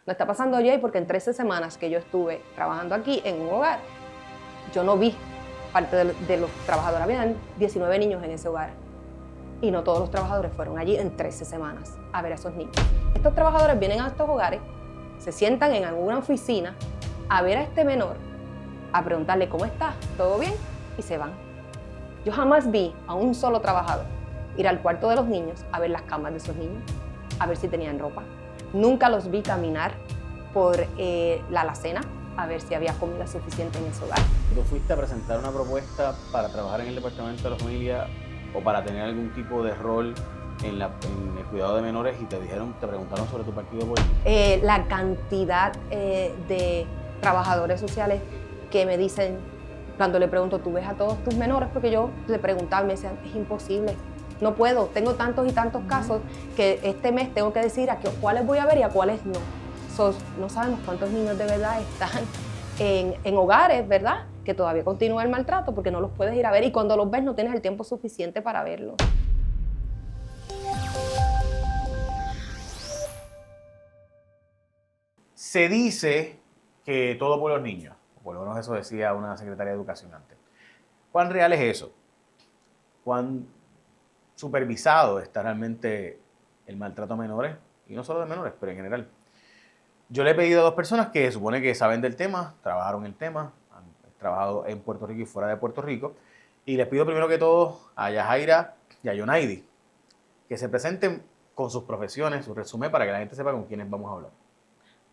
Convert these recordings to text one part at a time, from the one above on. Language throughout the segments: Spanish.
No está pasando, Jay, porque en 13 semanas que yo estuve trabajando aquí en un hogar, yo no vi parte de los trabajadores. Habían 19 niños en ese hogar y no todos los trabajadores fueron allí en 13 semanas a ver a esos niños. Estos trabajadores vienen a estos hogares, se sientan en alguna oficina a ver a este menor, a preguntarle cómo está, todo bien, y se van. Yo jamás vi a un solo trabajador ir al cuarto de los niños a ver las camas de esos niños, a ver si tenían ropa. Nunca los vi caminar por la alacena a ver si había comida suficiente en ese hogar. ¿Tú fuiste a presentar una propuesta para trabajar en el departamento de la familia o para tener algún tipo de rol en el cuidado de menores y te preguntaron sobre tu partido político? La cantidad de trabajadores sociales que me dicen, cuando le pregunto, ¿tú ves a todos tus menores? Porque yo le preguntaba y me decían, es imposible, no puedo, tengo tantos y tantos casos que este mes tengo que decir a cuáles voy a ver y a cuáles no. No sabemos cuántos niños de verdad están en hogares, ¿verdad?, que todavía continúa el maltrato porque no los puedes ir a ver y cuando los ves no tienes el tiempo suficiente para verlos. Se dice que todo por los niños, o por lo menos eso decía una secretaria de Educación antes. ¿Cuán real es eso? ¿Cuán supervisado está realmente el maltrato a menores? Y no solo de menores, pero en general. Yo le he pedido a dos personas que supone que saben del tema, trabajaron el tema, han trabajado en Puerto Rico y fuera de Puerto Rico, y les pido primero que todo a Yajaira y a Yonaidi que se presenten con sus profesiones, su resumen, para que la gente sepa con quiénes vamos a hablar.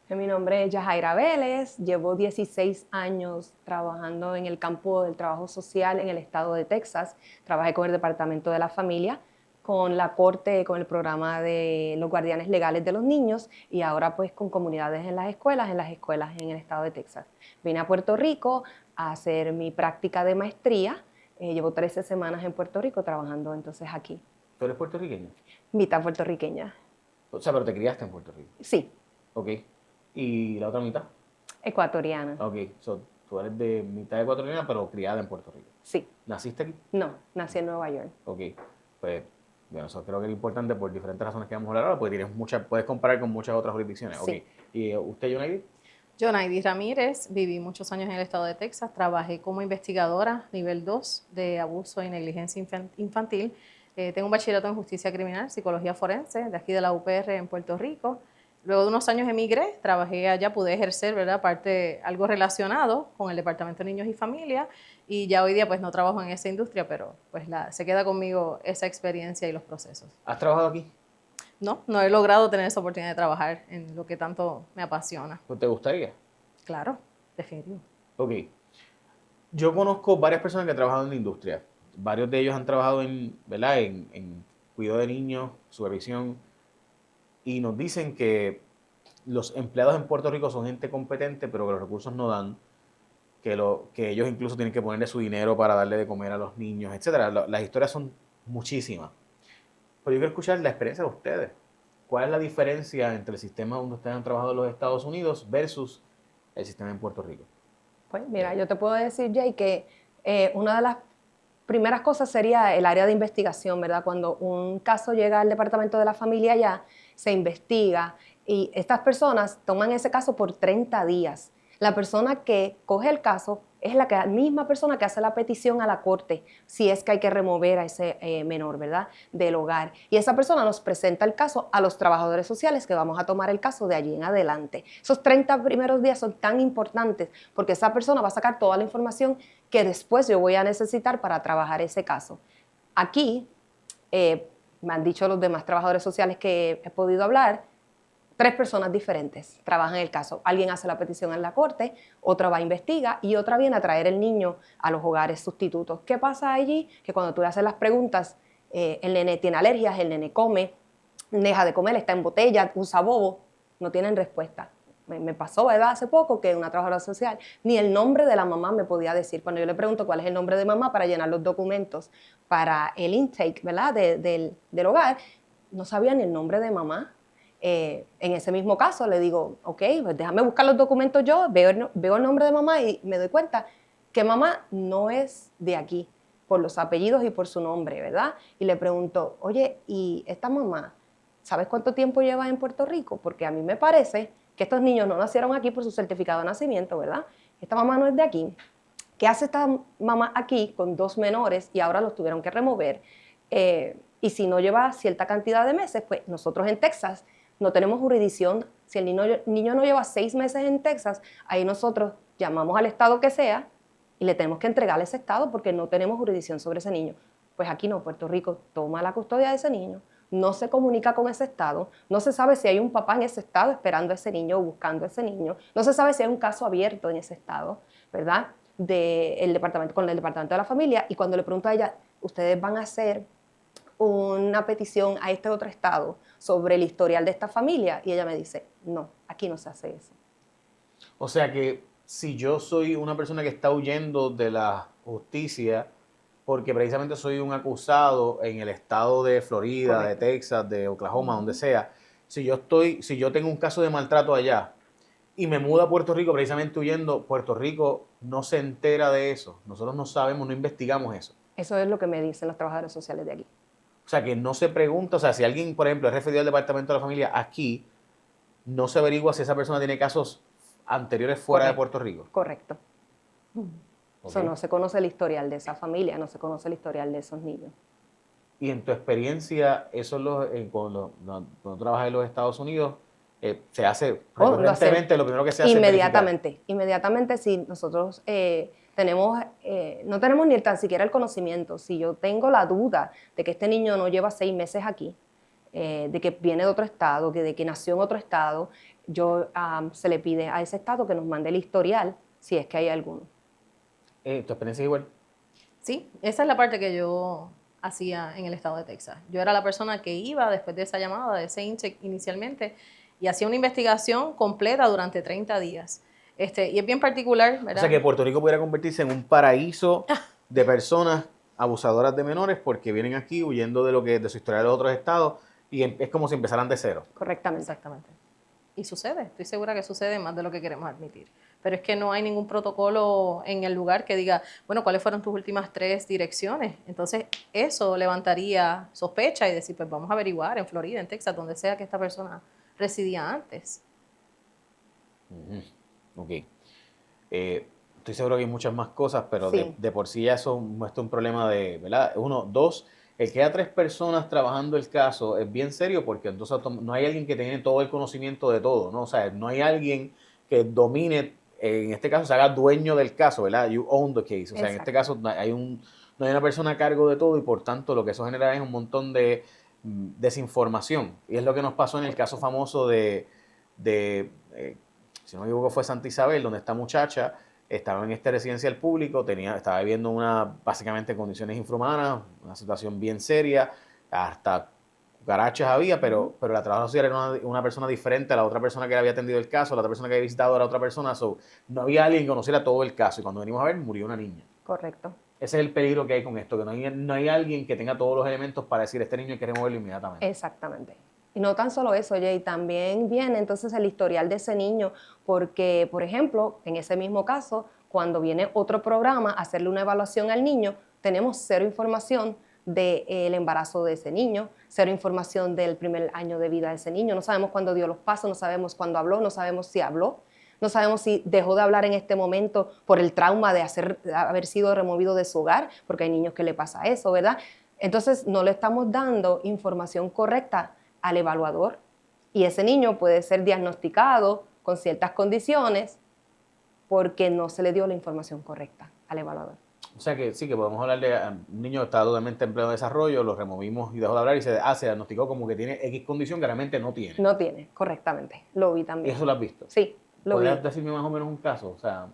Mi nombre es Yajaira Vélez, llevo 16 años trabajando en el campo del trabajo social en el estado de Texas. Trabajé con el Departamento de la Familia, con la Corte, con el programa de los guardianes legales de los niños y ahora pues con comunidades en las escuelas en el estado de Texas. Vine a Puerto Rico a hacer mi práctica de maestría. Llevo 13 semanas en Puerto Rico trabajando entonces aquí. ¿Tú eres puertorriqueña? Mitad puertorriqueña. O sea, pero te criaste en Puerto Rico. Sí, Ok. ¿Y la otra mitad? ecuatoriana. Ok. Tú eres de mitad ecuatoriana, pero criada en Puerto Rico. Sí. ¿Naciste aquí? No, nací en Nueva York. Ok. Pues, bueno, eso creo que es importante por diferentes razones que vamos a hablar ahora, porque puedes comparar con muchas otras jurisdicciones. Sí. Ok. ¿Y usted, Yonaidi? Yo, Naidi Ramírez, viví muchos años en el estado de Texas, trabajé como investigadora nivel 2 de abuso y negligencia infantil. Tengo un bachillerato en justicia criminal, psicología forense, de aquí de la UPR en Puerto Rico. Luego de unos años emigré, trabajé allá, pude ejercer, ¿verdad?, algo relacionado con el Departamento de Niños y Familia y ya hoy día pues no trabajo en esa industria, pero pues se queda conmigo esa experiencia y los procesos. ¿Has trabajado aquí? No he logrado tener esa oportunidad de trabajar en lo que tanto me apasiona. ¿Pues te gustaría? Claro, definitivo. Ok. Yo conozco varias personas que han trabajado en la industria. Varios de ellos han trabajado ¿verdad?, en cuidado de niños, supervisión, y nos dicen que los empleados en Puerto Rico son gente competente, pero que los recursos no dan, que ellos incluso tienen que ponerle su dinero para darle de comer a los niños, etc. Las historias son muchísimas. Pero yo quiero escuchar la experiencia de ustedes. ¿Cuál es la diferencia entre el sistema donde ustedes han trabajado en los Estados Unidos versus el sistema en Puerto Rico? Pues mira, yo te puedo decir, Jay, que una de las primeras cosas sería el área de investigación, ¿verdad? Cuando un caso llega al Departamento de la Familia ya, se investiga y estas personas toman ese caso por 30 días. La persona que coge el caso es la misma persona que hace la petición a la corte, si es que hay que remover a ese menor, ¿verdad?, del hogar. Y esa persona nos presenta el caso a los trabajadores sociales que vamos a tomar el caso de allí en adelante. Esos 30 primeros días son tan importantes porque esa persona va a sacar toda la información que después yo voy a necesitar para trabajar ese caso. Aquí, me han dicho los demás trabajadores sociales que he podido hablar, 3 personas diferentes trabajan el caso. Alguien hace la petición en la corte, otra va a investigar y otra viene a traer el niño a los hogares sustitutos. ¿Qué pasa allí? Que cuando tú le haces las preguntas, el nene tiene alergias, el nene come, deja de comer, está en botella, usa bobo, no tienen respuesta. Me pasó, ¿verdad?, hace poco que una trabajadora social ni el nombre de la mamá me podía decir. Cuando yo le pregunto cuál es el nombre de mamá para llenar los documentos para el intake, ¿verdad?, del hogar, no sabía ni el nombre de mamá. En ese mismo caso le digo, ok, pues déjame buscar los documentos yo, veo el nombre de mamá y me doy cuenta que mamá no es de aquí, por los apellidos y por su nombre, ¿verdad? Y le pregunto, oye, ¿y esta mamá, sabes cuánto tiempo lleva en Puerto Rico? Porque a mí me parece que estos niños no nacieron aquí por su certificado de nacimiento, ¿verdad? Esta mamá no es de aquí. ¿Qué hace esta mamá aquí con 2 menores y ahora los tuvieron que remover? Y si no lleva cierta cantidad de meses, pues nosotros en Texas no tenemos jurisdicción. Si el niño no lleva 6 meses en Texas, ahí nosotros llamamos al estado que sea y le tenemos que entregar a ese estado porque no tenemos jurisdicción sobre ese niño. Pues aquí no, Puerto Rico toma la custodia de ese niño, no se comunica con ese estado, no se sabe si hay un papá en ese estado esperando a ese niño o buscando a ese niño, no se sabe si hay un caso abierto en ese estado, ¿verdad? Con el departamento de la familia, y cuando le pregunto a ella, ¿ustedes van a hacer una petición a este otro estado sobre el historial de esta familia? Y ella me dice, no, aquí no se hace eso. O sea que si yo soy una persona que está huyendo de la justicia porque precisamente soy un acusado en el estado de Florida, Correcto. de Texas, de Oklahoma, donde sea, si yo tengo un caso de maltrato allá y me mudo a Puerto Rico precisamente huyendo, Puerto Rico no se entera de eso. Nosotros no sabemos, no investigamos eso. Eso es lo que me dicen los trabajadores sociales de aquí. O sea, que no se pregunta, o sea, si alguien, por ejemplo, es referido al Departamento de la Familia aquí, no se averigua si esa persona tiene casos anteriores fuera de Puerto Rico. Correcto. Ok. Eso no se conoce el historial de esa familia, no se conoce el historial de esos niños. Y en tu experiencia, eso cuando trabajas en los Estados Unidos, se hace recurrentemente, lo primero que se hace Inmediatamente, si nosotros no tenemos ni tan siquiera el conocimiento, si yo tengo la duda de que este niño no lleva 6 meses aquí, de que viene de otro estado, de que nació en otro estado, se le pide a ese estado que nos mande el historial, si es que hay alguno. ¿Tu experiencia es igual? Sí, esa es la parte que yo hacía en el estado de Texas. Yo era la persona que iba después de esa llamada, de ese intake inicialmente, y hacía una investigación completa durante 30 días. Y es bien particular, ¿verdad? O sea que Puerto Rico pudiera convertirse en un paraíso de personas abusadoras de menores porque vienen aquí huyendo de su historia de los otros estados y es como si empezaran de cero. Correctamente. Exactamente. Y sucede, estoy segura que sucede más de lo que queremos admitir. Pero es que no hay ningún protocolo en el lugar que diga, bueno, ¿cuáles fueron tus últimas 3 direcciones? Entonces, eso levantaría sospecha y decir, pues vamos a averiguar en Florida, en Texas, donde sea que esta persona residía antes. Ok. Estoy seguro que hay muchas más cosas, pero Sí. de por sí ya eso muestra un problema de, ¿verdad? 1, 2, el que haya 3 personas trabajando el caso es bien serio porque entonces no hay alguien que tiene todo el conocimiento de todo, ¿no? O sea, no hay alguien que domine, en este caso se haga dueño del caso, ¿verdad? You own the case. O sea, en este caso no hay una persona a cargo de todo y por tanto lo que eso genera es un montón de desinformación. Y es lo que nos pasó en el caso famoso si no me equivoco fue Santa Isabel, donde esta muchacha estaba en este residencial público, estaba viviendo básicamente condiciones infrahumanas, una situación bien seria, hasta cucarachas había, pero la trabajadora social era una persona diferente a la otra persona que le había atendido el caso, la otra persona que había visitado era otra persona, no había alguien que conociera todo el caso, y cuando venimos a ver, murió una niña. Correcto. Ese es el peligro que hay con esto, que no hay alguien que tenga todos los elementos para decir, este niño hay que removerlo inmediatamente. Exactamente. Y no tan solo eso, Jay, también viene entonces el historial de ese niño, porque, por ejemplo, en ese mismo caso, cuando viene otro programa a hacerle una evaluación al niño, tenemos 0 información del embarazo de ese niño, 0 información del primer año de vida de ese niño, no sabemos cuándo dio los pasos, no sabemos cuándo habló, no sabemos si habló, no sabemos si dejó de hablar en este momento por el trauma de haber sido removido de su hogar, porque hay niños que le pasa eso, ¿verdad? Entonces, no le estamos dando información correcta al evaluador y ese niño puede ser diagnosticado con ciertas condiciones porque no se le dio la información correcta al evaluador. O sea que sí, que podemos hablar de un niño que está totalmente en pleno desarrollo, lo removimos y dejó de hablar y se diagnosticó como que tiene X condición que realmente no tiene. No tiene, correctamente. Lo vi ¿Y también. eso lo has visto? Sí, lo vi. ¿Podrías decirme más o menos un caso? O sea,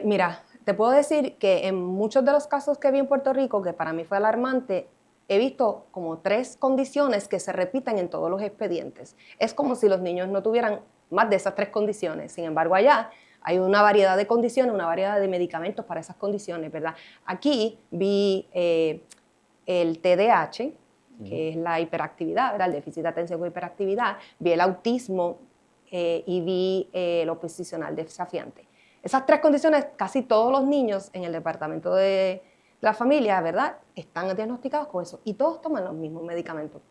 mira, te puedo decir que en muchos de los casos que vi en Puerto Rico, que para mí fue alarmante, he visto como 3 condiciones que se repiten en todos los expedientes. Es como si los niños no tuvieran más de esas 3 condiciones. Sin embargo, allá hay una variedad de condiciones, una variedad de medicamentos para esas condiciones, ¿verdad? Aquí vi el TDAH, que es la hiperactividad, ¿verdad? El déficit de atención con hiperactividad, vi el autismo y vi el oposicional desafiante. Esas 3 condiciones, casi todos los niños en el departamento de la familia, ¿verdad?, están diagnosticados con eso y todos toman los mismos medicamentos.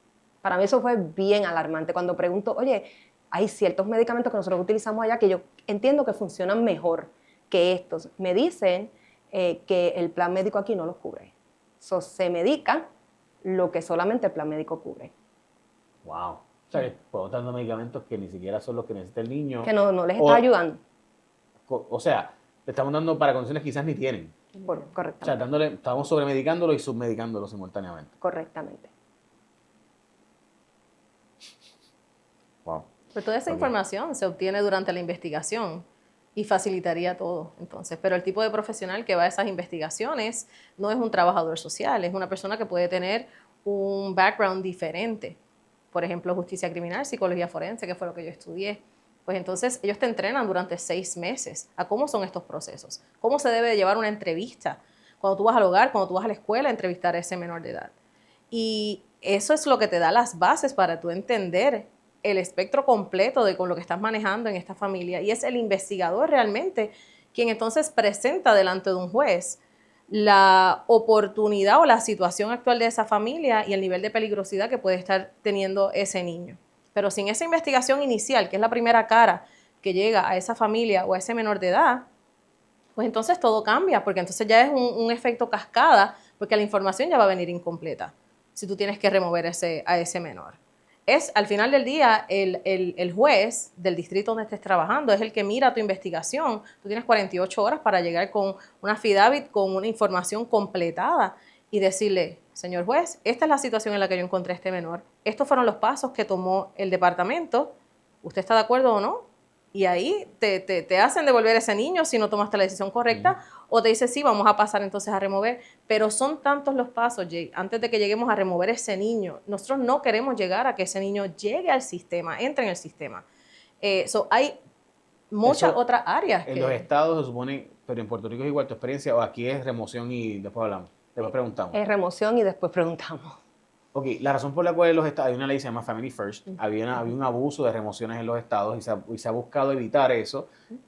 Para mí eso fue bien alarmante. Cuando pregunto, oye, hay ciertos medicamentos que nosotros utilizamos allá que yo entiendo que funcionan mejor que estos. Me dicen que el plan médico aquí no los cubre. Se medica lo que solamente el plan médico cubre. Wow. O sea, que podemos dando medicamentos que ni siquiera son los que necesita el niño. Que no les está ayudando. O sea, le estamos dando para condiciones que quizás ni tienen. Correctamente. O sea, estamos sobremedicándolo y submedicándolo simultáneamente. Correctamente. Wow. Pues toda esa información se obtiene durante la investigación y facilitaría todo, entonces. Pero el tipo de profesional que va a esas investigaciones no es un trabajador social, es una persona que puede tener un background diferente. Por ejemplo, justicia criminal, psicología forense, que fue lo que yo estudié. Pues entonces ellos te entrenan durante 6 meses a cómo son estos procesos, cómo se debe llevar una entrevista. Cuando tú vas al hogar, cuando tú vas a la escuela, entrevistar a ese menor de edad. Y eso es lo que te da las bases para tú entender el espectro completo de con lo que estás manejando en esta familia. Y es el investigador realmente quien entonces presenta delante de un juez la oportunidad o la situación actual de esa familia y el nivel de peligrosidad que puede estar teniendo ese niño. Pero sin esa investigación inicial, que es la primera cara que llega a esa familia o a ese menor de edad, pues entonces todo cambia, porque entonces ya es un efecto cascada, porque la información ya va a venir incompleta si tú tienes que remover a ese menor. Es, al final del día, el juez del distrito donde estés trabajando, es el que mira tu investigación. Tú tienes 48 horas para llegar con una affidavit, con una información completada y decirle, señor juez, esta es la situación en la que yo encontré a este menor. Estos fueron los pasos que tomó el departamento. ¿Usted está de acuerdo o no? Y ahí te hacen devolver a ese niño si no tomaste la decisión correcta, o te dice, sí, vamos a pasar entonces a remover. Pero son tantos los pasos, Jay, antes de que lleguemos a remover ese niño. Nosotros no queremos llegar a que ese niño llegue al sistema, entre en el sistema. Hay muchas otras áreas. En los estados se supone, pero en Puerto Rico es igual tu experiencia, o aquí es remoción y después hablamos, después preguntamos. Es remoción y después preguntamos. Ok, la razón por la cual en los estados, hay una ley que se llama Family First, había un abuso de remociones en los estados y se ha buscado evitar eso.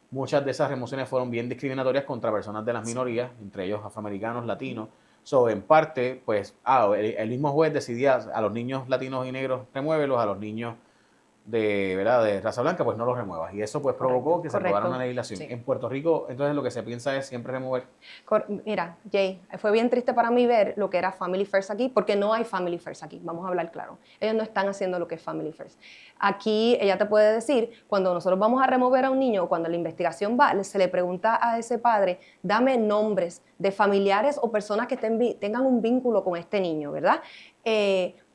Muchas de esas remociones fueron bien discriminatorias contra personas de las minorías, entre ellos afroamericanos, latinos. En parte, pues, el mismo juez decidía a los niños latinos y negros remuévelos, a los niños de raza blanca, pues no los remuevas. Y eso pues provocó que se aprobara una legislación. Sí. En Puerto Rico, entonces lo que se piensa es siempre remover. Mira, Jay, fue bien triste para mí ver lo que era Family First aquí, porque no hay Family First aquí, vamos a hablar claro. Ellos no están haciendo lo que es Family First. Aquí ella te puede decir, cuando nosotros vamos a remover a un niño, cuando la investigación va, se le pregunta a ese padre, dame nombres de familiares o personas que tengan un vínculo con este niño, ¿verdad?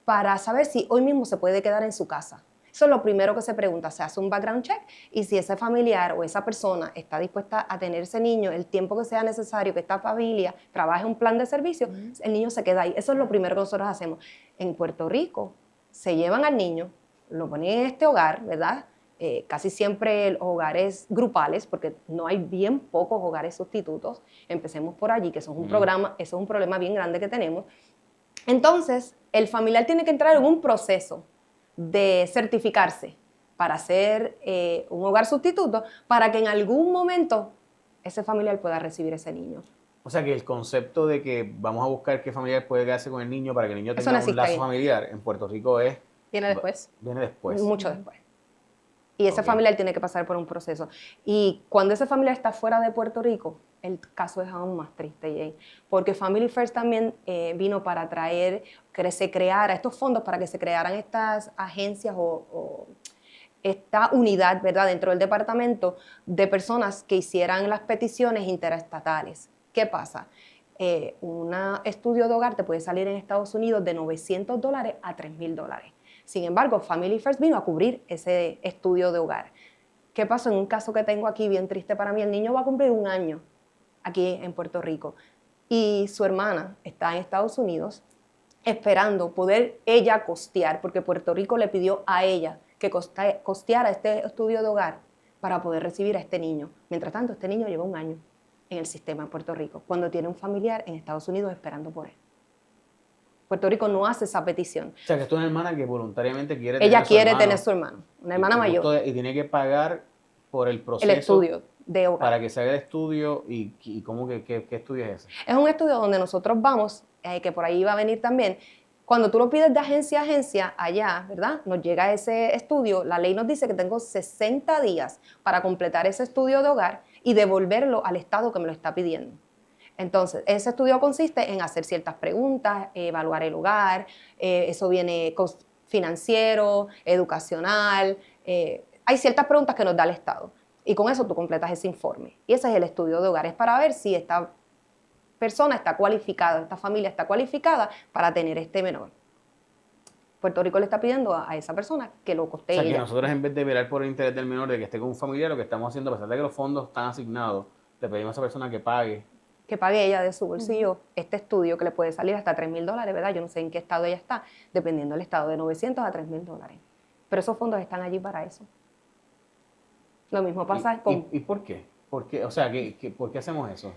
Para saber si hoy mismo se puede quedar en su casa. Eso es lo primero que se pregunta, se hace un background check y si ese familiar o esa persona está dispuesta a tener ese niño el tiempo que sea necesario, que esta familia trabaje un plan de servicio, el niño se queda ahí. Eso es lo primero que nosotros hacemos. En Puerto Rico se llevan al niño, lo ponen en este hogar, ¿verdad? Casi siempre hogares grupales, porque no hay bien pocos hogares sustitutos. Empecemos por allí, que eso es un programa, eso es un problema bien grande que tenemos. Entonces, el familiar tiene que entrar en un proceso de certificarse para ser un hogar sustituto, para que en algún momento ese familiar pueda recibir ese niño. O sea que el concepto de que vamos a buscar qué familiar puede quedarse con el niño para que el niño tenga un lazo familiar en Puerto Rico Viene después. Viene después. Mucho después. Y ese familiar tiene que pasar por un proceso. Y cuando ese familiar está fuera de Puerto Rico, el caso es aún más triste, Jay, porque Family First también vino para traer, que se creara estos fondos para que se crearan estas agencias o esta unidad, ¿verdad?, dentro del departamento de personas que hicieran las peticiones interestatales. ¿Qué pasa? Un estudio de hogar te puede salir en Estados Unidos de $900 a $3,000. Sin embargo, Family First vino a cubrir ese estudio de hogar. ¿Qué pasó? En un caso que tengo aquí bien triste para mí, el niño va a cumplir 1 año aquí en Puerto Rico y su hermana está en Estados Unidos esperando poder ella costear, porque Puerto Rico le pidió a ella que costeara este estudio de hogar para poder recibir a este niño. Mientras tanto, este niño lleva 1 año en el sistema de Puerto Rico, cuando tiene un familiar en Estados Unidos esperando por él. Puerto Rico no hace esa petición. O sea, que esto es una hermana que voluntariamente quiere tener a su hermano. Ella quiere tener su hermano, una hermana mayor. Y tiene que pagar por el proceso. El estudio de hogar. Para que se haga el estudio. ¿Y cómo qué estudio es ese? Es un estudio donde nosotros vamos, que por ahí va a venir también, Cuando tú lo pides de agencia a agencia, allá, ¿verdad? Nos llega ese estudio, la ley nos dice que tengo 60 días para completar ese estudio de hogar y devolverlo al Estado que me lo está pidiendo. Entonces, ese estudio consiste en hacer ciertas preguntas, evaluar el hogar, eso viene financiero, educacional, hay ciertas preguntas que nos da el Estado y con eso tú completas ese informe. Y ese es el estudio de hogar, es para ver si esta persona está cualificada, esta familia está cualificada para tener este menor. Puerto Rico le está pidiendo a esa persona que lo costee O sea, que ella. nosotros en vez de velar por el interés del menor de que esté con un familiar, lo que estamos haciendo, a pesar de que los fondos están asignados, le pedimos a esa persona Que pague ella de su bolsillo este estudio que le puede salir hasta $3,000, ¿verdad? Yo no sé en qué estado ella está, dependiendo del estado, de $900 a $3,000. Pero esos fondos están allí para eso. Lo mismo pasa con... ¿Y por qué? ¿Por qué? O sea, ¿por qué hacemos eso?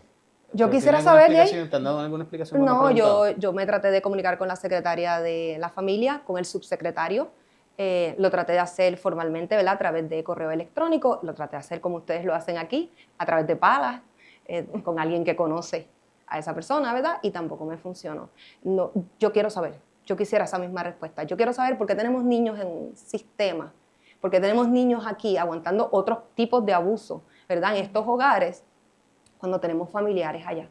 Yo ¿Tiene quisiera alguna saber, Jay. explicación? ¿Te han dado alguna explicación cuando No, has preguntado? yo me traté de comunicar con la secretaria de la familia, con el subsecretario. Lo traté de hacer formalmente, ¿verdad? A través de correo electrónico. Lo traté de hacer como ustedes lo hacen aquí, a través de palas, con alguien que conoce a esa persona, ¿verdad? Y tampoco me funcionó. No, yo quiero saber, yo quisiera esa misma respuesta. Yo quiero saber por qué tenemos niños en un sistema, por qué tenemos niños aquí aguantando otros tipos de abuso, ¿verdad? En estos hogares, cuando tenemos familiares allá.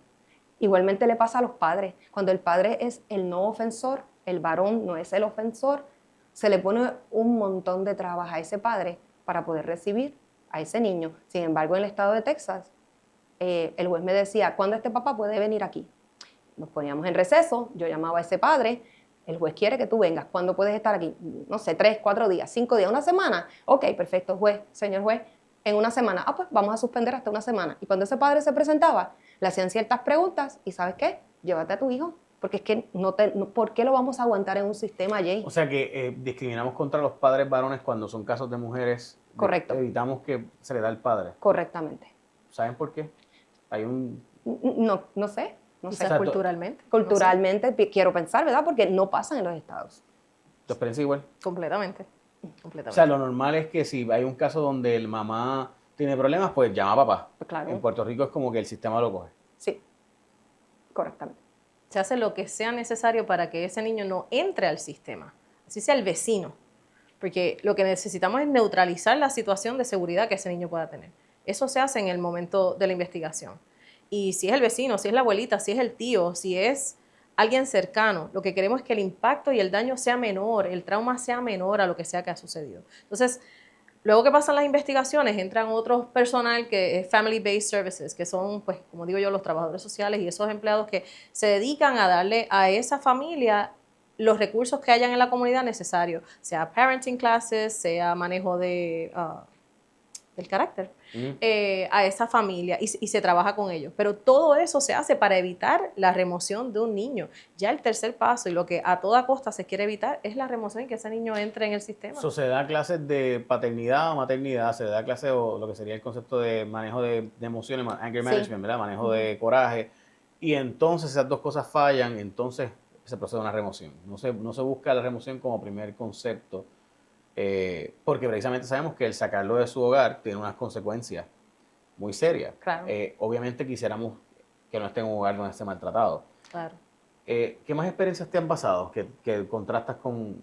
Igualmente le pasa a los padres. Cuando el padre es el no ofensor, el varón no es el ofensor, se le pone un montón de trabas a ese padre para poder recibir a ese niño. Sin embargo, en el estado de Texas, el juez me decía, ¿cuándo este papá puede venir aquí? Nos poníamos en receso, yo llamaba a ese padre, el juez quiere que tú vengas, ¿cuándo puedes estar aquí? No sé, 3, 4 días, 5 días, una semana. Ok, perfecto, juez, señor juez, en una semana. Pues vamos a suspender hasta una semana. Y cuando ese padre se presentaba, le hacían ciertas preguntas y ¿sabes qué? Llévate a tu hijo, porque es que ¿por qué lo vamos a aguantar en un sistema, Jay? O sea que discriminamos contra los padres varones cuando son casos de mujeres. Correcto. Evitamos que se le da al padre. Correctamente. ¿Saben por qué? Hay un... No sé. No sé. Quizás culturalmente. Culturalmente, quiero pensar, ¿verdad? Porque no pasan en los estados. ¿Tu experiencia igual? Completamente. O sea, lo normal es que si hay un caso donde el mamá tiene problemas, pues llama a papá. Claro. En Puerto Rico es como que el sistema lo coge. Sí, correctamente. Se hace lo que sea necesario para que ese niño no entre al sistema, así sea el vecino, porque lo que necesitamos es neutralizar la situación de seguridad que ese niño pueda tener. Eso se hace en el momento de la investigación. Y si es el vecino, si es la abuelita, si es el tío, si es alguien cercano, lo que queremos es que el impacto y el daño sea menor, el trauma sea menor a lo que sea que ha sucedido. Entonces, luego que pasan las investigaciones, entran otros personal que es Family Based Services, que son, pues, como digo yo, los trabajadores sociales y esos empleados que se dedican a darle a esa familia los recursos que hayan en la comunidad necesarios, sea parenting classes, sea manejo del carácter, a esa familia y se trabaja con ellos. Pero todo eso se hace para evitar la remoción de un niño. Ya el tercer paso y lo que a toda costa se quiere evitar es la remoción y que ese niño entre en el sistema. ¿Se da clases de paternidad o maternidad? ¿Se da clases o lo que sería el concepto de manejo de emociones, anger management, ¿verdad? Manejo de coraje. Y entonces esas dos cosas fallan, entonces se procede a una remoción. No se busca la remoción como primer concepto. Porque precisamente sabemos que el sacarlo de su hogar tiene unas consecuencias muy serias. Claro. Obviamente quisiéramos que no esté en un hogar donde esté maltratado. Claro. ¿Qué más experiencias te han pasado que contrastas con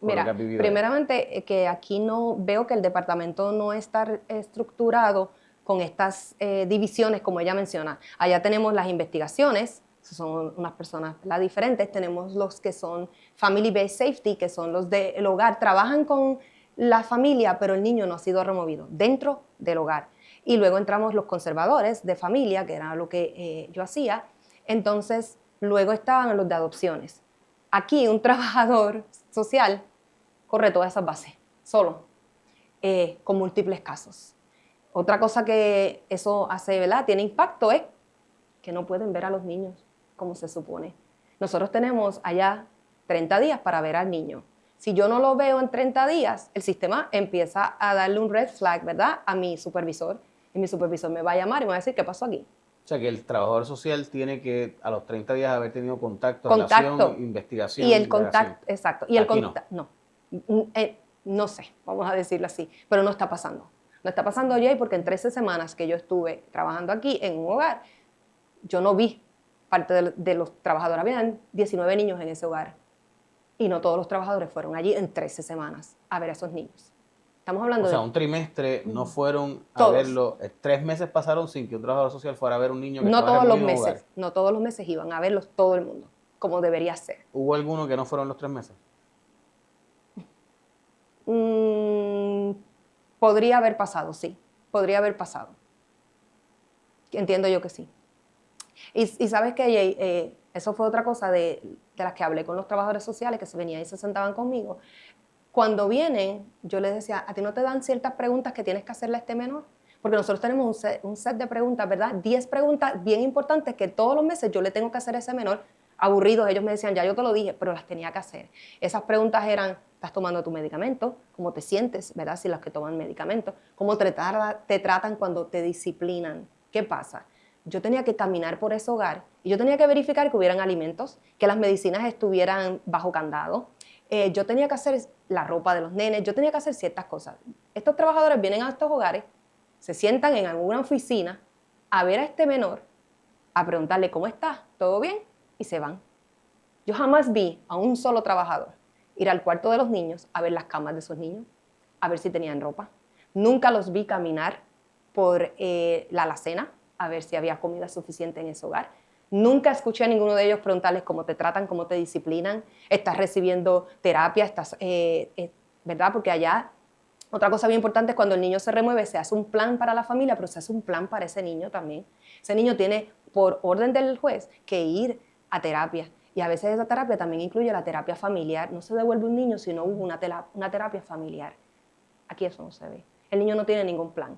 lo que has vivido? Primeramente que aquí no veo que el departamento no está estructurado con estas divisiones como ella menciona. Allá tenemos las investigaciones, son unas personas diferentes, tenemos los que son Family Based Safety, que son los del hogar, trabajan con la familia, pero el niño no ha sido removido dentro del hogar. Y luego entramos los conservadores de familia, que era lo que yo hacía. Entonces, luego estaban los de adopciones. Aquí un trabajador social corre todas esas bases, solo, con múltiples casos. Otra cosa que eso hace, ¿verdad? Tiene impacto es que no pueden ver a los niños como se supone. Nosotros tenemos allá 30 días para ver al niño. Si yo no lo veo en 30 días, el sistema empieza a darle un red flag, ¿verdad? A mi supervisor. Y mi supervisor me va a llamar y me va a decir, ¿qué pasó aquí? O sea, que el trabajador social tiene que a los 30 días haber tenido contacto. Relación, investigación. Y el contacto, exacto. Y el Aquí no. No sé, vamos a decirlo así, pero no está pasando. No está pasando, Jay, porque en 13 semanas que yo estuve trabajando aquí en un hogar, yo no vi parte de los trabajadores. Habían 19 niños en ese hogar. Y no todos los trabajadores fueron allí en 13 semanas a ver a esos niños. Estamos hablando O sea, de un trimestre no fueron a todos. verlo. 3 meses pasaron sin que un trabajador social fuera a ver un niño que No estaba todos los removido en un hogar. meses, no todos los meses iban a verlos todo el mundo, como debería ser. ¿Hubo alguno que no fueron los 3 meses? Podría haber pasado, sí. Podría haber pasado. Entiendo yo que sí. Y sabes que, Jay, eso fue otra cosa de las que hablé con los trabajadores sociales que se venían y se sentaban conmigo. Cuando vienen, yo les decía, ¿a ti no te dan ciertas preguntas que tienes que hacerle a este menor? Porque nosotros tenemos un set de preguntas, ¿verdad? 10 preguntas bien importantes que todos los meses yo le tengo que hacer a ese menor. Aburridos, ellos me decían, ya yo te lo dije, pero las tenía que hacer. Esas preguntas eran, ¿estás tomando tu medicamento? ¿Cómo te sientes, verdad? Si los que toman medicamentos. ¿Cómo te tratan cuando te disciplinan? ¿Qué pasa? Yo tenía que caminar por ese hogar y yo tenía que verificar que hubieran alimentos, que las medicinas estuvieran bajo candado. Yo tenía que hacer la ropa de los nenes, yo tenía que hacer ciertas cosas. Estos trabajadores vienen a estos hogares, se sientan en alguna oficina a ver a este menor, a preguntarle cómo está, ¿todo bien? Y se van. Yo jamás vi a un solo trabajador ir al cuarto de los niños a ver las camas de sus niños, a ver si tenían ropa. Nunca los vi caminar por la alacena a ver si había comida suficiente en ese hogar. Nunca escuché a ninguno de ellos preguntarles cómo te tratan, cómo te disciplinan, estás recibiendo terapia, ¿verdad? Porque allá, otra cosa bien importante es cuando el niño se remueve, se hace un plan para la familia, pero se hace un plan para ese niño también. Ese niño tiene, por orden del juez, que ir a terapia. Y a veces esa terapia también incluye la terapia familiar. No se devuelve un niño si no hubo una terapia familiar. Aquí eso no se ve. El niño no tiene ningún plan.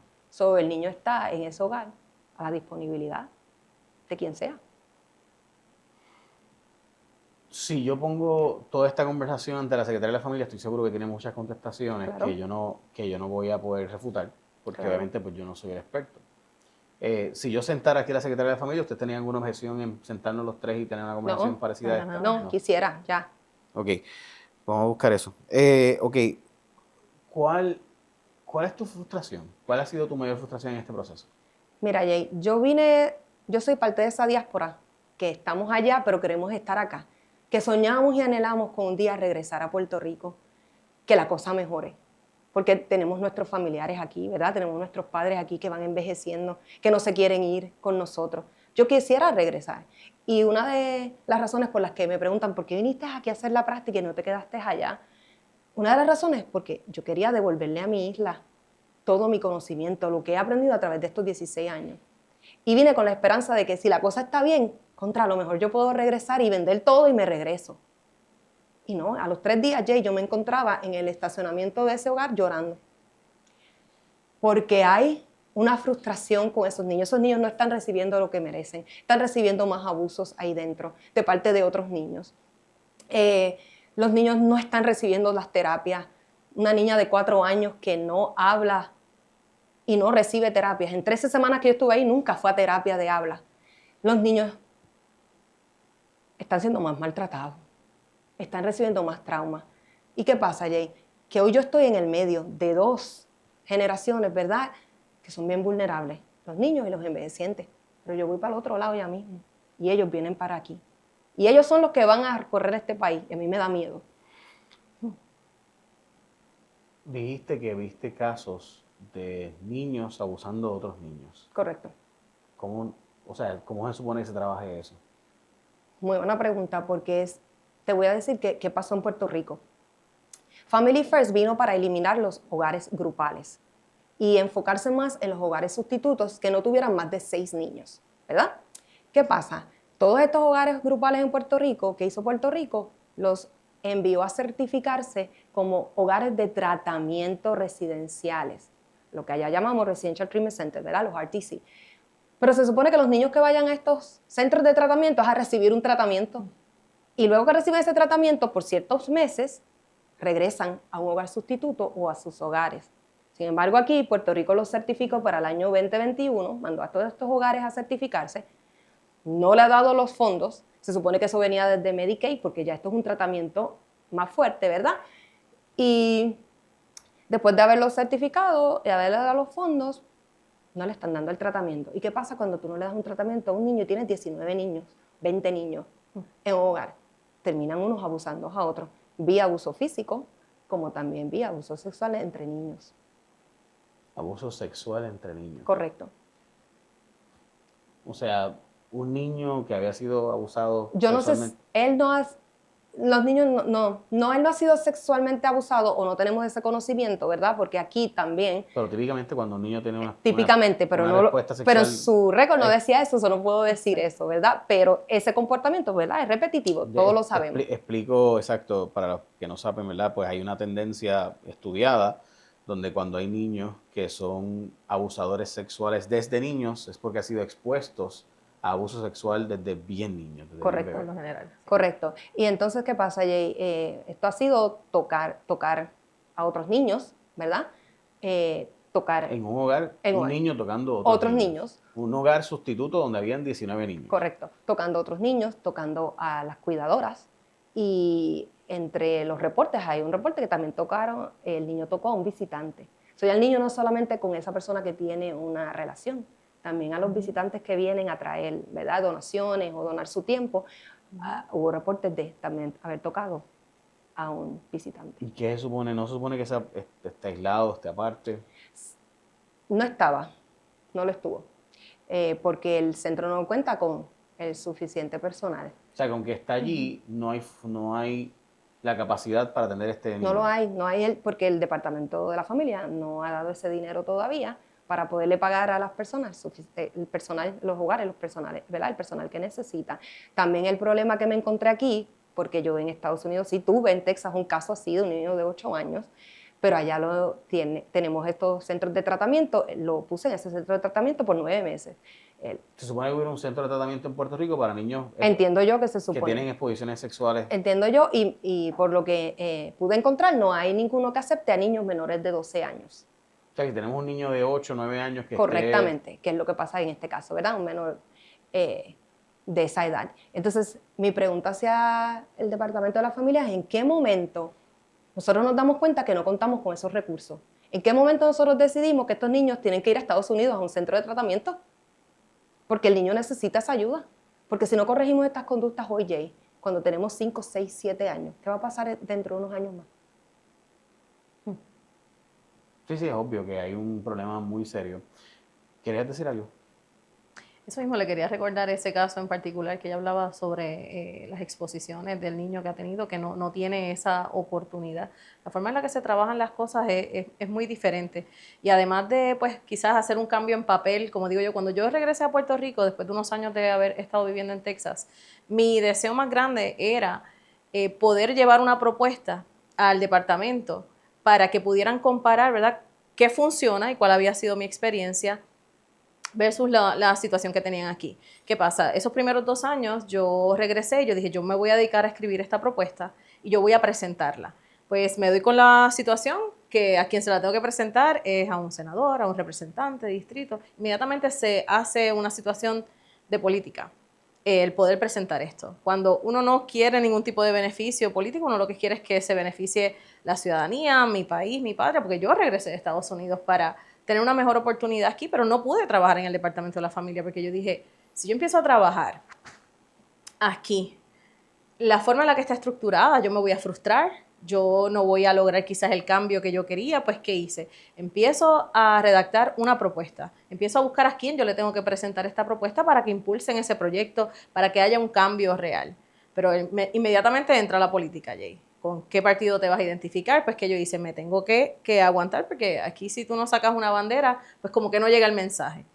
El niño está en ese hogar a la disponibilidad de quien sea. Si yo pongo toda esta conversación ante la Secretaría de la Familia, estoy seguro que tiene muchas contestaciones Claro. que yo no voy a poder refutar, porque Claro. obviamente pues yo no soy el experto. Si yo sentara aquí a la Secretaría de la Familia, ¿usted tenía alguna objeción en sentarnos los tres y tener una conversación parecida a esta? No, quisiera, ya. Ok, vamos a buscar eso. Ok, ¿cuál es tu frustración? ¿Cuál ha sido tu mayor frustración en este proceso? Mira, Jay, yo soy parte de esa diáspora, que estamos allá, pero queremos estar acá, que soñamos y anhelamos con un día regresar a Puerto Rico, que la cosa mejore, porque tenemos nuestros familiares aquí, ¿verdad? Tenemos nuestros padres aquí que van envejeciendo, que no se quieren ir con nosotros. Yo quisiera regresar. Y una de las razones por las que me preguntan, ¿por qué viniste aquí a hacer la práctica y no te quedaste allá? Una de las razones es porque yo quería devolverle a mi isla todo mi conocimiento, lo que he aprendido a través de estos 16 años. Y vine con la esperanza de que si la cosa está bien, a lo mejor yo puedo regresar y vender todo y me regreso. Y no, a los 3 días, Jay, yo me encontraba en el estacionamiento de ese hogar llorando. Porque hay una frustración con esos niños. Esos niños no están recibiendo lo que merecen. Están recibiendo más abusos ahí dentro de parte de otros niños. Los niños no están recibiendo las terapias. Una niña de 4 años que no habla y no recibe terapias. En 13 semanas que yo estuve ahí nunca fue a terapia de habla. Los niños están siendo más maltratados, están recibiendo más trauma. ¿Y qué pasa, Jay? Que hoy yo estoy en el medio de 2 generaciones, ¿verdad? Que son bien vulnerables, los niños y los envejecientes. Pero yo voy para el otro lado ya mismo y ellos vienen para aquí. Y ellos son los que van a recorrer este país y a mí me da miedo. Dijiste que viste casos de niños abusando de otros niños. Correcto. ¿Cómo se supone que se trabaje eso? Muy buena pregunta, porque te voy a decir qué pasó en Puerto Rico. Family First vino para eliminar los hogares grupales y enfocarse más en los hogares sustitutos que no tuvieran más de 6 niños, ¿verdad? ¿Qué pasa? Todos estos hogares grupales en Puerto Rico, ¿qué hizo Puerto Rico? Los envió a certificarse como hogares de tratamiento residenciales, lo que allá llamamos Residential Treatment Center, ¿verdad? Los RTC. Pero se supone que los niños que vayan a estos centros de tratamiento es a recibir un tratamiento. Y luego que reciben ese tratamiento, por ciertos meses, regresan a un hogar sustituto o a sus hogares. Sin embargo, aquí Puerto Rico los certificó para el año 2021, mandó a todos estos hogares a certificarse, no le ha dado los fondos, se supone que eso venía desde Medicaid, porque ya esto es un tratamiento más fuerte, ¿verdad? Y después de haberlo certificado y haberle dado los fondos, no le están dando el tratamiento. ¿Y qué pasa cuando tú no le das un tratamiento a un niño y tienes 19 niños, 20 niños en un hogar? Terminan unos abusando a otros. vi abuso físico, como también vi abuso sexual entre niños. Abuso sexual entre niños. Correcto. O sea, un niño que había sido abusado Yo no sé, sexualmente. él no ha, los niños él no ha sido sexualmente abusado o no tenemos ese conocimiento, ¿verdad? Porque aquí también, Pero típicamente cuando un niño tiene típicamente, pero una no, respuesta pero sexual, su récord no eh, decía eso, no puedo decir eso, ¿verdad? Pero ese comportamiento, ¿verdad? Es repetitivo, todos lo sabemos. Explico exacto, para los que no saben, ¿verdad? Pues hay una tendencia estudiada donde cuando hay niños que son abusadores sexuales desde niños es porque han sido expuestos a abuso sexual desde bien niños. Desde Correcto. bien Por lo bebés. general. Correcto. Y entonces, ¿qué pasa, Jay? Esto ha sido tocar a otros niños, ¿verdad? Tocar En un hogar, En un un- niño tocando a otros niños. Un hogar sustituto donde habían 19 niños. Correcto, tocando a otros niños, tocando a las cuidadoras. Y entre los reportes hay un reporte que también el niño tocó a un visitante. O sea, el niño no solamente con esa persona que tiene una relación, también a los visitantes que vienen a traer, ¿verdad?, donaciones o donar su tiempo. Hubo reportes de también haber tocado a un visitante. ¿Y qué se supone? ¿No se supone que esté aislado, esté aparte? No estaba, no lo estuvo, porque el centro no cuenta con el suficiente personal. O sea, que aunque está allí, no hay la capacidad para atender este niño. No hay porque el departamento de la familia no ha dado ese dinero todavía para poderle pagar a las personas, el personal, los hogares, los personales, ¿verdad? El personal que necesita. También el problema que me encontré aquí, porque yo en Estados Unidos sí tuve en Texas un caso así de un niño de 8 años, pero allá tenemos estos centros de tratamiento, lo puse en ese centro de tratamiento por 9 meses. Se supone que hubiera un centro de tratamiento en Puerto Rico para niños Entiendo yo que se que supone. tienen exposiciones sexuales. Entiendo yo, y por lo que pude encontrar, no hay ninguno que acepte a niños menores de 12 años. O sea, que tenemos un niño de 8 o 9 años que Correctamente, que es lo que pasa en este caso, ¿verdad? Un menor de esa edad. Entonces, mi pregunta hacia el Departamento de la Familia es: ¿en qué momento nosotros nos damos cuenta que no contamos con esos recursos? ¿En qué momento nosotros decidimos que estos niños tienen que ir a Estados Unidos a un centro de tratamiento? Porque el niño necesita esa ayuda. Porque si no corregimos estas conductas hoy, Jay, cuando tenemos 5, 6, 7 años, ¿qué va a pasar dentro de unos años más? Sí, es obvio que hay un problema muy serio. ¿Querías decir algo? Eso mismo, le quería recordar ese caso en particular que ella hablaba sobre las exposiciones del niño que ha tenido, que no tiene esa oportunidad. La forma en la que se trabajan las cosas es muy diferente. Y además de, pues, quizás hacer un cambio en papel, como digo yo, cuando yo regresé a Puerto Rico, después de unos años de haber estado viviendo en Texas, mi deseo más grande era poder llevar una propuesta al departamento para que pudieran comparar, ¿verdad?, qué funciona y cuál había sido mi experiencia versus la situación que tenían aquí. ¿Qué pasa? Esos primeros 2 años yo regresé y yo dije, yo me voy a dedicar a escribir esta propuesta y yo voy a presentarla. Pues me doy con la situación que a quien se la tengo que presentar es a un senador, a un representante de distrito. Inmediatamente se hace una situación de política, el poder presentar esto. Cuando uno no quiere ningún tipo de beneficio político, uno lo que quiere es que se beneficie la ciudadanía, mi país, mi patria, porque yo regresé de Estados Unidos para tener una mejor oportunidad aquí, pero no pude trabajar en el Departamento de la Familia porque yo dije, si yo empiezo a trabajar aquí, la forma en la que está estructurada, yo me voy a frustrar, yo no voy a lograr quizás el cambio que yo quería, pues ¿qué hice? Empiezo a redactar una propuesta, empiezo a buscar a quién yo le tengo que presentar esta propuesta para que impulsen ese proyecto, para que haya un cambio real. Pero inmediatamente entra la política, Jay. ¿Con qué partido te vas a identificar? Pues que yo hice, me tengo que aguantar, porque aquí si tú no sacas una bandera, pues como que no llega el mensaje.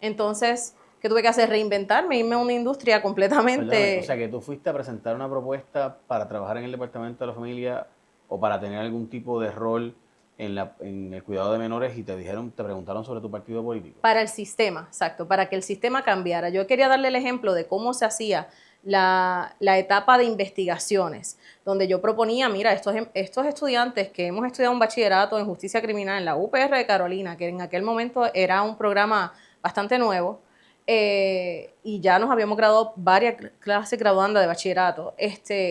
Entonces, ¿qué tuve que hacer? Reinventarme, irme a una industria completamente... Perdóname, o sea, que tú fuiste a presentar una propuesta para trabajar en el Departamento de la Familia o para tener algún tipo de rol en el cuidado de menores y te preguntaron sobre tu partido político. Para el sistema, exacto, para que el sistema cambiara. Yo quería darle el ejemplo de cómo se hacía la etapa de investigaciones, donde yo proponía, mira, estos estudiantes que hemos estudiado un bachillerato en justicia criminal en la UPR de Carolina, que en aquel momento era un programa bastante nuevo, y ya nos habíamos graduado varias clases graduandas de bachillerato,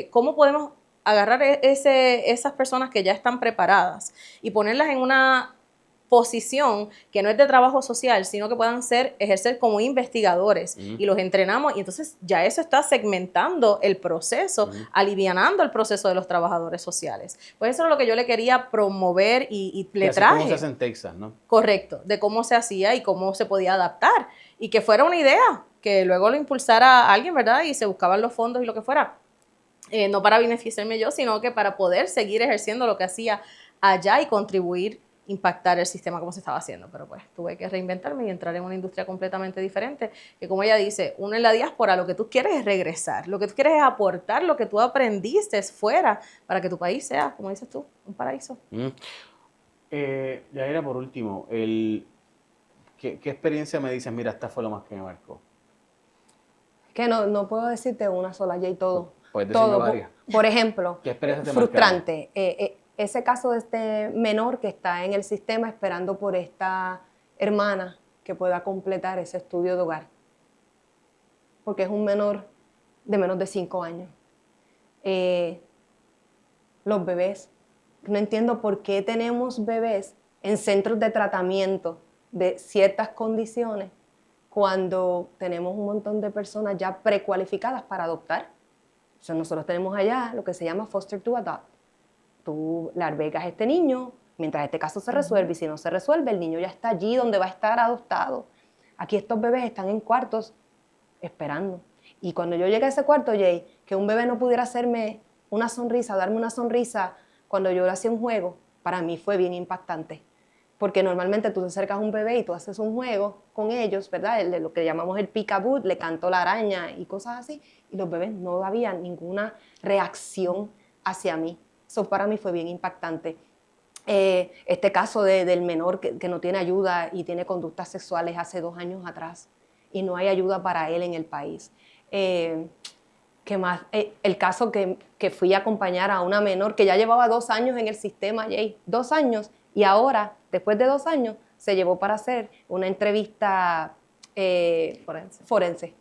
¿cómo podemos agarrar esas personas que ya están preparadas y ponerlas en una posición que no es de trabajo social, sino que puedan ejercer como investigadores y los entrenamos y entonces ya eso está segmentando el proceso, alivianando el proceso de los trabajadores sociales. Pues eso es lo que yo le quería promover y le traje. Como se hace en Texas, ¿no? Correcto, de cómo se hacía y cómo se podía adaptar y que fuera una idea, que luego lo impulsara alguien, ¿verdad? Y se buscaban los fondos y lo que fuera. No para beneficiarme yo, sino que para poder seguir ejerciendo lo que hacía allá y contribuir, impactar el sistema como se estaba haciendo. Pero pues tuve que reinventarme y entrar en una industria completamente diferente, que como ella dice, uno en la diáspora lo que tú quieres es regresar, lo que tú quieres es aportar lo que tú aprendiste fuera para que tu país sea, como dices tú, un paraíso. Yaira, por último, ¿qué experiencia me dices? Mira, esta fue lo más que me marcó. Que no puedo decirte una sola, Jay, todo. Puedes decirme todo. varias. Por ejemplo, ¿Qué experiencia te frustrante. Ese caso de este menor que está en el sistema esperando por esta hermana que pueda completar ese estudio de hogar. Porque es un menor de menos de 5 años. Los bebés. No entiendo por qué tenemos bebés en centros de tratamiento de ciertas condiciones cuando tenemos un montón de personas ya precualificadas para adoptar. O sea, nosotros tenemos allá lo que se llama foster to adopt. Tú le albergas a este niño mientras este caso se resuelve y si no se resuelve, el niño ya está allí donde va a estar adoptado. Aquí estos bebés están en cuartos esperando. Y cuando yo llegué a ese cuarto, Jay, que un bebé no pudiera hacerme una sonrisa, darme una sonrisa cuando yo le hacía un juego, para mí fue bien impactante. Porque normalmente tú te acercas a un bebé y tú haces un juego con ellos, ¿verdad? Lo que llamamos el peekaboo, le canto la araña y cosas así. Y los bebés no habían ninguna reacción hacia mí. Eso para mí fue bien impactante. Este caso del menor que no tiene ayuda y tiene conductas sexuales hace 2 años atrás y no hay ayuda para él en el país. ¿Qué más? El caso que fui a acompañar a una menor que ya llevaba 2 años en el sistema, Jay, 2 años, y ahora, después de 2 años, se llevó para hacer una entrevista forense.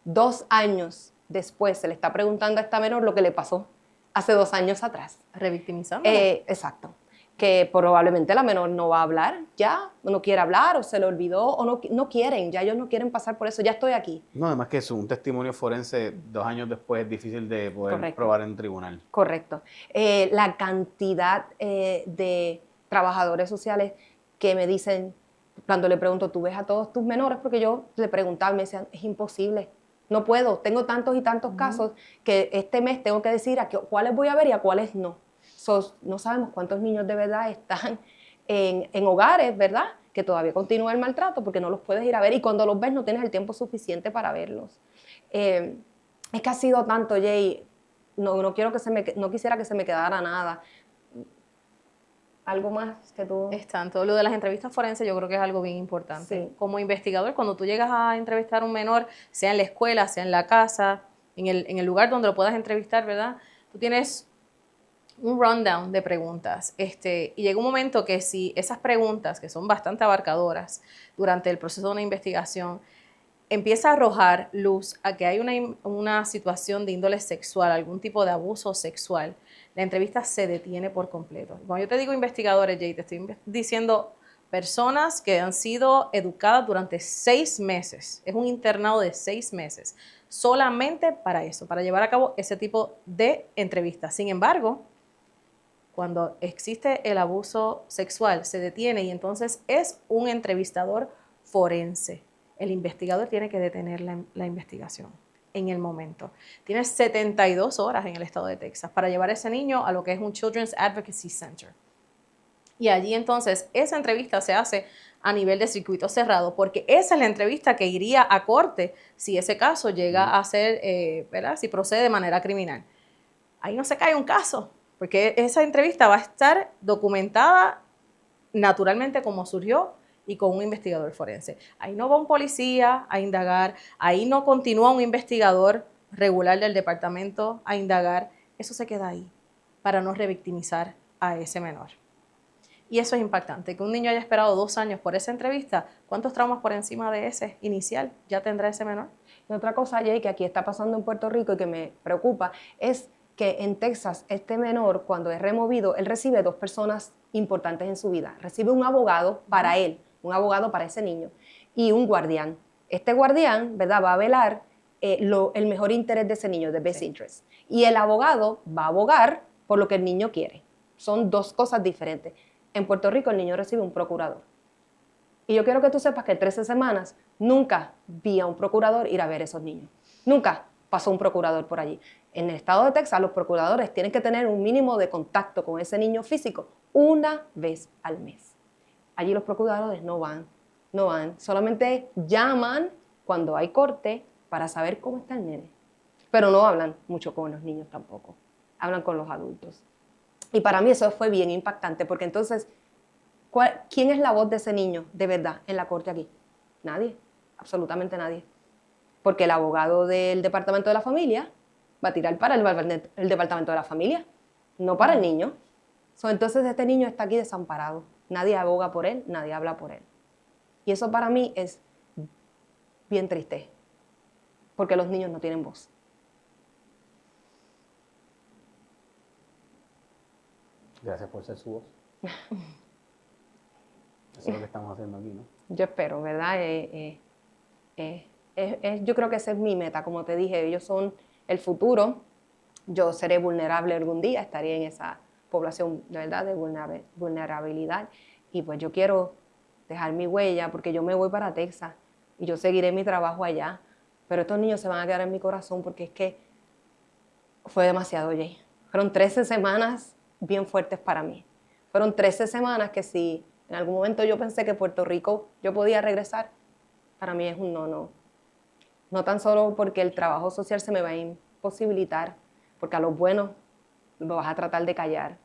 2 años después se le está preguntando a esta menor lo que le pasó hace 2 años atrás. Revictimizando. Exacto. Que probablemente la menor no va a hablar ya, no quiere hablar o se le olvidó o no quieren, ya ellos no quieren pasar por eso, ya estoy aquí. No, además que es un testimonio forense 2 años después es difícil de poder probar en tribunal. Correcto. La cantidad de trabajadores sociales que me dicen, cuando le pregunto, ¿tú ves a todos tus menores? Porque yo le preguntaba y me decían, es imposible, no puedo, tengo tantos y tantos casos que este mes tengo que decir a cuáles voy a ver y a cuáles no. No sabemos cuántos niños de verdad están en hogares, ¿verdad? Que todavía continúa el maltrato porque no los puedes ir a ver y cuando los ves no tienes el tiempo suficiente para verlos. Es que ha sido tanto, Jay, no quisiera que se me quedara nada. ¿Algo más que tú...? Es tanto. Lo de las entrevistas forenses yo creo que es algo bien importante. Sí. Como investigador, cuando tú llegas a entrevistar a un menor, sea en la escuela, sea en la casa, en el lugar donde lo puedas entrevistar, ¿verdad? Tú tienes un rundown de preguntas. Y llega un momento que si esas preguntas, que son bastante abarcadoras durante el proceso de una investigación, empieza a arrojar luz a que hay una situación de índole sexual, algún tipo de abuso sexual, la entrevista se detiene por completo. Cuando yo te digo investigadores, Jay, te estoy diciendo personas que han sido educadas durante 6 meses. Es un internado de 6 meses, solamente para eso, para llevar a cabo ese tipo de entrevistas. Sin embargo, cuando existe el abuso sexual, se detiene y entonces es un entrevistador forense. El investigador tiene que detener la investigación en el momento. Tiene 72 horas en el estado de Texas para llevar a ese niño a lo que es un Children's Advocacy Center. Y allí entonces esa entrevista se hace a nivel de circuito cerrado, porque esa es la entrevista que iría a corte si ese caso llega a ser, ¿verdad? Si procede de manera criminal. Ahí no se cae un caso, porque esa entrevista va a estar documentada naturalmente como surgió y con un investigador forense. Ahí no va un policía a indagar, ahí no continúa un investigador regular del departamento a indagar. Eso se queda ahí para no revictimizar a ese menor. Y eso es impactante, que un niño haya esperado 2 años por esa entrevista. ¿Cuántos traumas por encima de ese inicial ya tendrá ese menor? Y otra cosa, Jay, que aquí está pasando en Puerto Rico y que me preocupa, es que en Texas este menor, cuando es removido, él recibe 2 personas importantes en su vida. Recibe un abogado para él, un abogado para ese niño y un guardián. Este guardián, ¿verdad?, va a velar el mejor interés de ese niño, the best interest. Y el abogado va a abogar por lo que el niño quiere. Son dos cosas diferentes. En Puerto Rico el niño recibe un procurador. Y yo quiero que tú sepas que 13 semanas nunca vi a un procurador ir a ver a esos niños. Nunca pasó un procurador por allí. En el estado de Texas los procuradores tienen que tener un mínimo de contacto con ese niño físico una vez al mes. Allí los procuradores no van. Solamente llaman cuando hay corte para saber cómo está el nene. Pero no hablan mucho con los niños tampoco. Hablan con los adultos. Y para mí eso fue bien impactante porque entonces, ¿quién es la voz de ese niño de verdad en la corte aquí? Nadie, absolutamente nadie. Porque el abogado del departamento de la familia va a tirar para el departamento de la familia, no para el niño. Entonces este niño está aquí desamparado. Nadie aboga por él, nadie habla por él. Y eso para mí es bien triste, porque los niños no tienen voz. Gracias por ser su voz. Eso es lo que estamos haciendo aquí, ¿no? Yo espero, ¿verdad? Yo creo que esa es mi meta, como te dije, ellos son el futuro. Yo seré vulnerable algún día, estaré en esa población, de verdad, de vulnerabilidad. Y pues yo quiero dejar mi huella, porque yo me voy para Texas y yo seguiré mi trabajo allá. Pero estos niños se van a quedar en mi corazón porque es que fue demasiado, Jay. Fueron 13 semanas bien fuertes para mí. Fueron 13 semanas que si en algún momento yo pensé que Puerto Rico yo podía regresar, para mí es un no. No tan solo porque el trabajo social se me va a imposibilitar, porque a los buenos los vas a tratar de callar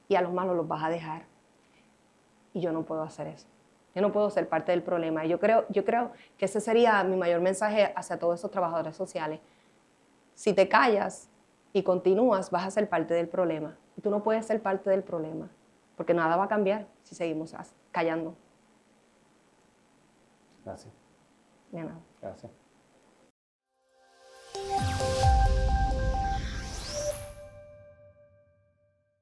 y a los malos los vas a dejar. Y yo no puedo hacer eso. Yo no puedo ser parte del problema. Y yo creo que ese sería mi mayor mensaje hacia todos esos trabajadores sociales. Si te callas y continúas, vas a ser parte del problema. Y tú no puedes ser parte del problema, porque nada va a cambiar si seguimos callando. Gracias. De nada. Gracias.